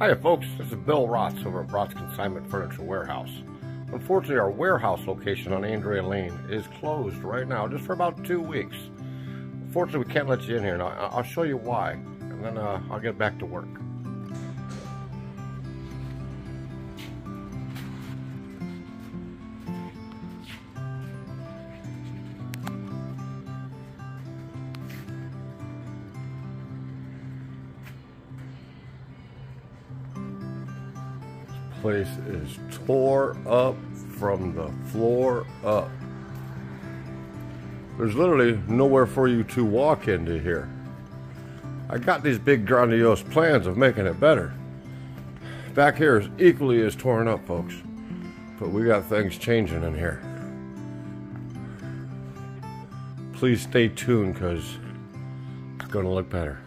Hiya folks, this is Bill Rotz over at Rotz Consignment Furniture Warehouse. Unfortunately, our warehouse location on Andrea Lane is closed right now, just for about 2 weeks. Unfortunately, we can't let you in here. Now, I'll show you why, and then I'll get back to work. Place is tore up from the floor up. There's literally nowhere for you to walk into here. I got these big grandiose plans of making it better. Back here is equally as torn up, folks, but we got things changing in here. Please stay tuned because it's gonna look better.